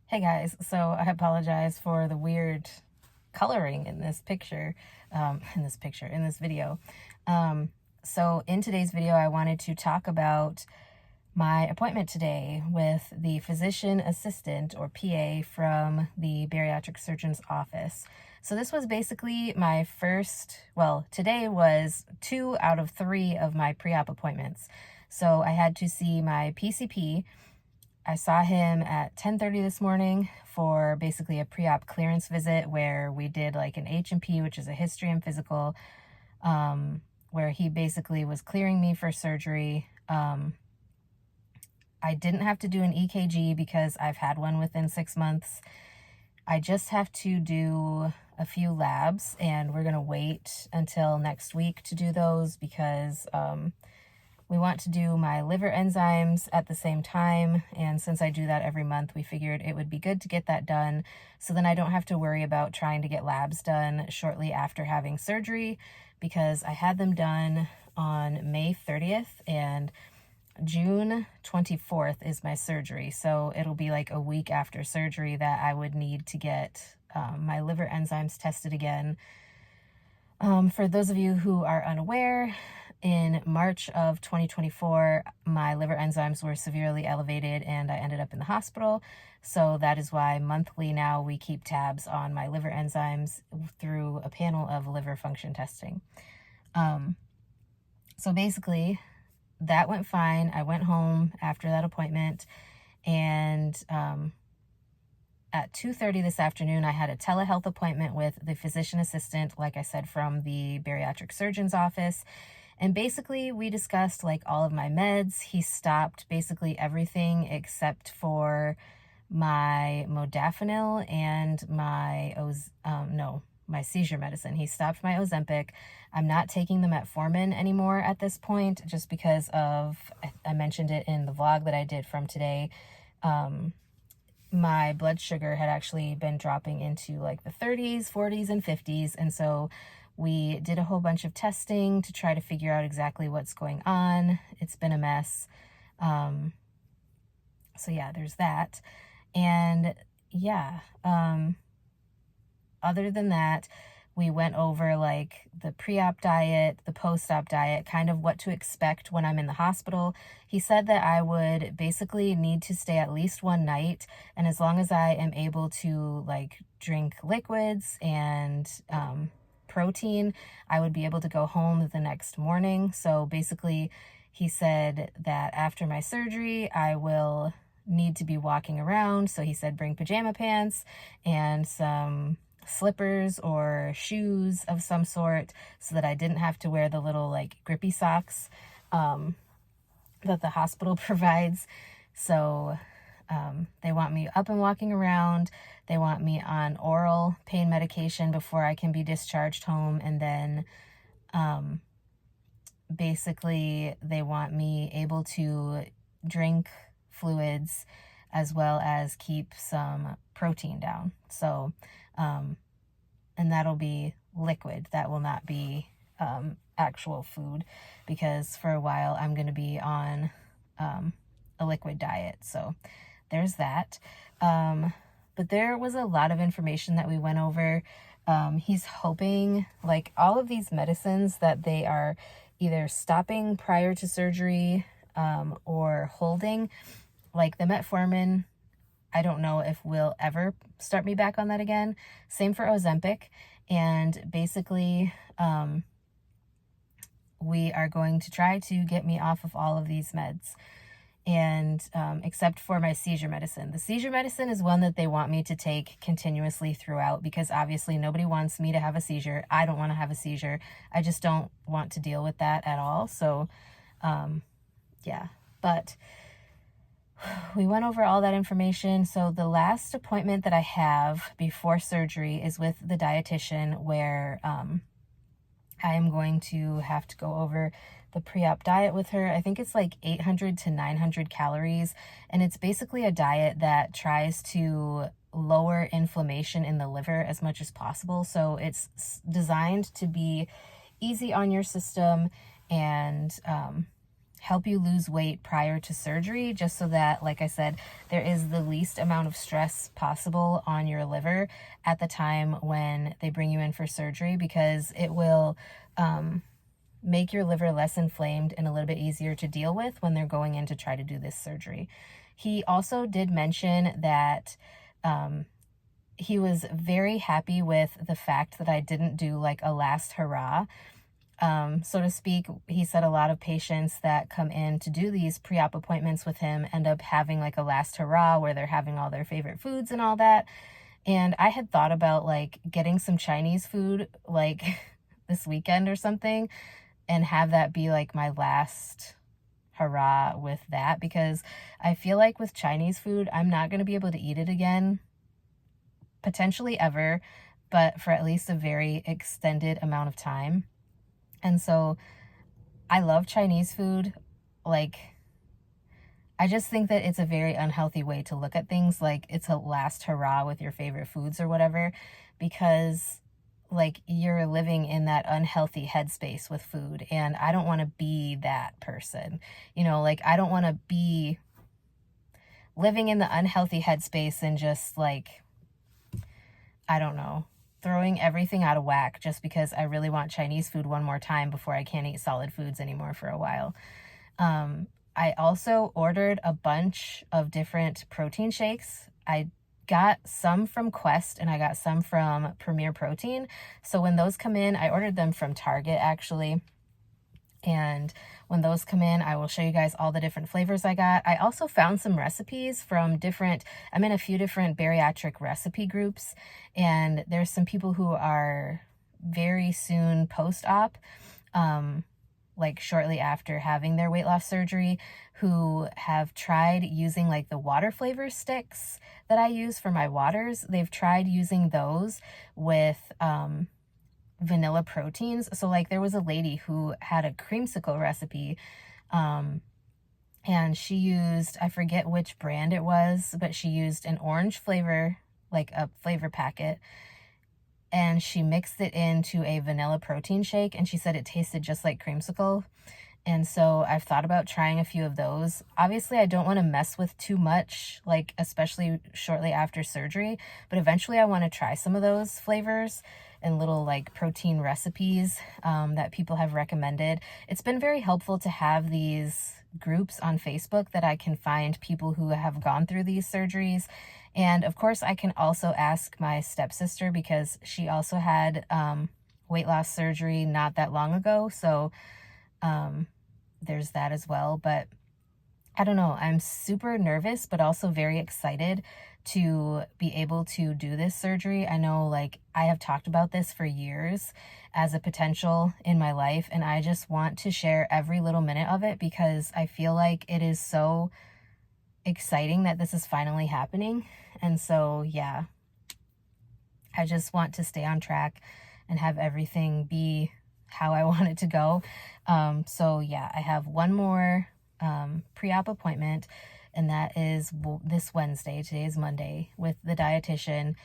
Hey guys, so I apologize for the weird coloring in this picture, in this video. So in today's video, I wanted to talk about my appointment today with the physician assistant or PA from the bariatric surgeon's office. So this was basically my today was 2 out of 3 of my pre-op appointments. So I had to see my PCP. I saw him at 10:30 this morning for basically a pre-op clearance visit where we did like an H&P, which is a history and physical, where he basically was clearing me for surgery. I didn't have to do an EKG because I've had one within 6 months. I just have to do a few labs, and we're going to wait until next week to do those because we want to do my liver enzymes at the same time, and since I do that every month, we figured it would be good to get that done so then I don't have to worry about trying to get labs done shortly after having surgery, because I had them done on May 30th and June 24th is my surgery, so it'll be like a week after surgery that I would need to get my liver enzymes tested again. For those of you who are unaware, in March of 2024, my liver enzymes were severely elevated and I ended up in the hospital. So that is why monthly now we keep tabs on my liver enzymes through a panel of liver function testing. So basically, that went fine. I went home after that appointment, and at 2:30 this afternoon, I had a telehealth appointment with the physician assistant, like I said, from the bariatric surgeon's office. And basically, we discussed like all of my meds. He stopped basically everything except for my modafinil and my seizure medicine. He stopped my Ozempic. I'm not taking the metformin anymore at this point, just because I mentioned it in the vlog that I did from today. My blood sugar had actually been dropping into like the 30s, 40s, and 50s. And so we did a whole bunch of testing to try to figure out exactly what's going on. It's been a mess. So yeah, there's that. And yeah, other than that, we went over like the pre-op diet, the post-op diet, kind of what to expect when I'm in the hospital. He said that I would basically need to stay at least one night, and as long as I am able to like drink liquids and protein, I would be able to go home the next morning. So basically, he said that after my surgery, I will need to be walking around. So he said bring pajama pants and some slippers or shoes of some sort so that I didn't have to wear the little like grippy socks that the hospital provides. So they want me up and walking around. They want me on oral pain medication before I can be discharged home. And then basically they want me able to drink fluids as well as keep some protein down. So and that'll be liquid. That will not be actual food, because for a while I'm going to be on a liquid diet. So there's that. But there was a lot of information that we went over. He's hoping like all of these medicines that they are either stopping prior to surgery or holding, like the metformin, I don't know if we'll ever start me back on that again. Same for Ozempic. And basically, we are going to try to get me off of all of these meds. And except for my seizure medicine. The seizure medicine is one that they want me to take continuously throughout, because obviously nobody wants me to have a seizure. I don't want to have a seizure. I just don't want to deal with that at all. So, yeah. But we went over all that information. So the last appointment that I have before surgery is with the dietitian, where I am going to have to go over the pre-op diet with her. I think it's like 800 to 900 calories. And it's basically a diet that tries to lower inflammation in the liver as much as possible. So it's designed to be easy on your system and help you lose weight prior to surgery, just so that, like I said, there is the least amount of stress possible on your liver at the time when they bring you in for surgery, because it will make your liver less inflamed and a little bit easier to deal with when they're going in to try to do this surgery. He also did mention that he was very happy with the fact that I didn't do like a last hurrah, so to speak. He said a lot of patients that come in to do these pre-op appointments with him end up having like a last hurrah where they're having all their favorite foods and all that. And I had thought about like getting some Chinese food like this weekend or something, and have that be like my last hurrah with that, because I feel like with Chinese food, I'm not going to be able to eat it again, potentially ever, but for at least a very extended amount of time. And so I love Chinese food. Like, I just think that it's a very unhealthy way to look at things. Like, it's a last hurrah with your favorite foods or whatever, because like you're living in that unhealthy headspace with food, and I don't want to be that person. You know, like I don't want to be living in the unhealthy headspace and just like, I don't know, throwing everything out of whack just because I really want Chinese food one more time before I can't eat solid foods anymore for a while. I also ordered a bunch of different protein shakes. I got some from Quest and I got some from Premier Protein. So when those come in, I ordered them from Target actually. And when those come in, I will show you guys all the different flavors I got. I also found some recipes from I'm in a few different bariatric recipe groups, and there's some people who are very soon post-op, like shortly after having their weight loss surgery, who have tried using like the water flavor sticks that I use for my waters. They've tried using those with vanilla proteins. So like there was a lady who had a creamsicle recipe, and she used, I forget which brand it was, but she used an orange flavor, like a flavor packet, and she mixed it into a vanilla protein shake, and she said it tasted just like creamsicle. And so I've thought about trying a few of those. Obviously, I don't want to mess with too much, like especially shortly after surgery, but eventually I want to try some of those flavors and little like protein recipes that people have recommended. It's been very helpful to have these groups on Facebook that I can find people who have gone through these surgeries. And of course, I can also ask my stepsister, because she also had weight loss surgery not that long ago. So there's that as well. But I don't know, I'm super nervous, but also very excited to be able to do this surgery. I know, like, I have talked about this for years as a potential in my life, and I just want to share every little minute of it because I feel like it is so exciting that this is finally happening. And so, yeah, I just want to stay on track and have everything be how I want it to go. So yeah, I have one more pre-op appointment, and that is this Wednesday. Today is Monday, with the dietitian.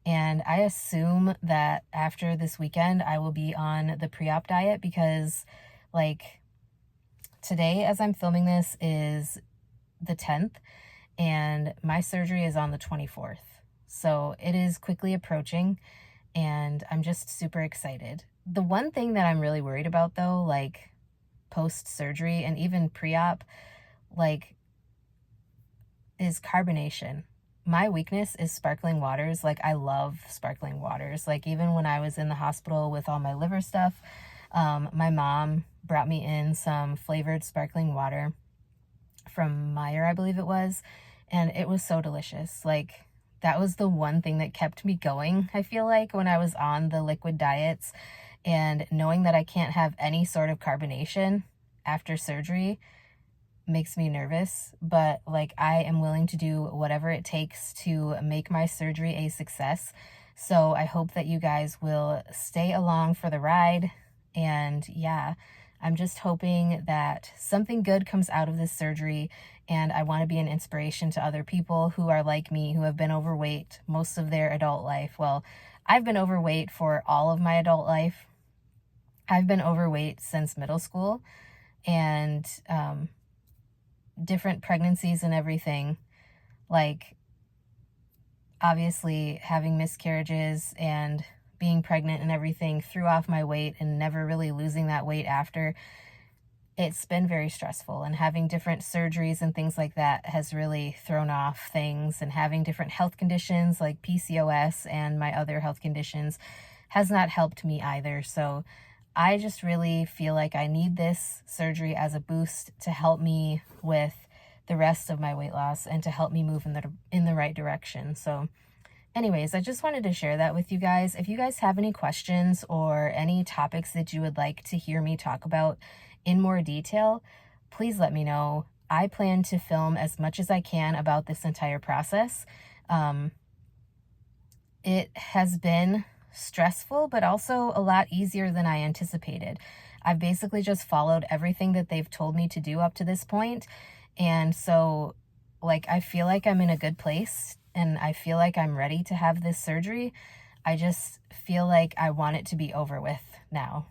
And I assume that after this weekend, I will be on the pre-op diet, because like today, as I'm filming this, is the 10th, and my surgery is on the 24th. So it is quickly approaching, and I'm just super excited. The one thing that I'm really worried about though, like post-surgery and even pre-op, like, is carbonation. My weakness is sparkling waters. Like, I love sparkling waters. Like, even when I was in the hospital with all my liver stuff, my mom brought me in some flavored sparkling water from Meyer, I believe it was, and it was so delicious. Like, that was the one thing that kept me going, I feel like, when I was on the liquid diets. And knowing that I can't have any sort of carbonation after surgery makes me nervous, but like I am willing to do whatever it takes to make my surgery a success. So I hope that you guys will stay along for the ride. And yeah, I'm just hoping that something good comes out of this surgery, and I want to be an inspiration to other people who are like me, who have been overweight most of their adult life. Well, I've been overweight for all of my adult life. I've been overweight since middle school. and different pregnancies and everything. Like, obviously having miscarriages and being pregnant and everything threw off my weight, and never really losing that weight after. It's been very stressful, and having different surgeries and things like that has really thrown off things, and having different health conditions like PCOS and my other health conditions has not helped me either. So I just really feel like I need this surgery as a boost to help me with the rest of my weight loss and to help me move in the right direction. So anyways, I just wanted to share that with you guys. If you guys have any questions or any topics that you would like to hear me talk about in more detail, please let me know. I plan to film as much as I can about this entire process. It has been stressful, but also a lot easier than I anticipated. I've basically just followed everything that they've told me to do up to this point. And so, like, I feel like I'm in a good place, and I feel like I'm ready to have this surgery. I just feel like I want it to be over with now.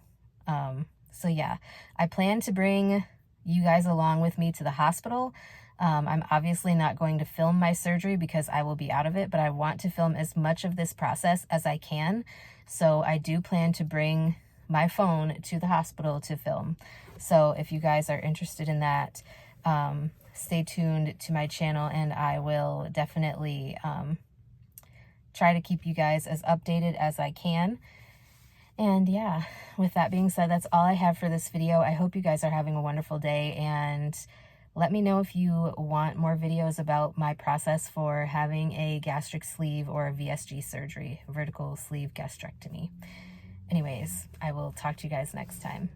So yeah, I plan to bring you guys along with me to the hospital. I'm obviously not going to film my surgery because I will be out of it, but I want to film as much of this process as I can. So I do plan to bring my phone to the hospital to film. So if you guys are interested in that, stay tuned to my channel, and I will definitely try to keep you guys as updated as I can. And yeah, with that being said, that's all I have for this video. I hope you guys are having a wonderful day, and let me know if you want more videos about my process for having a gastric sleeve or a VSG surgery, vertical sleeve gastrectomy. Anyways, I will talk to you guys next time.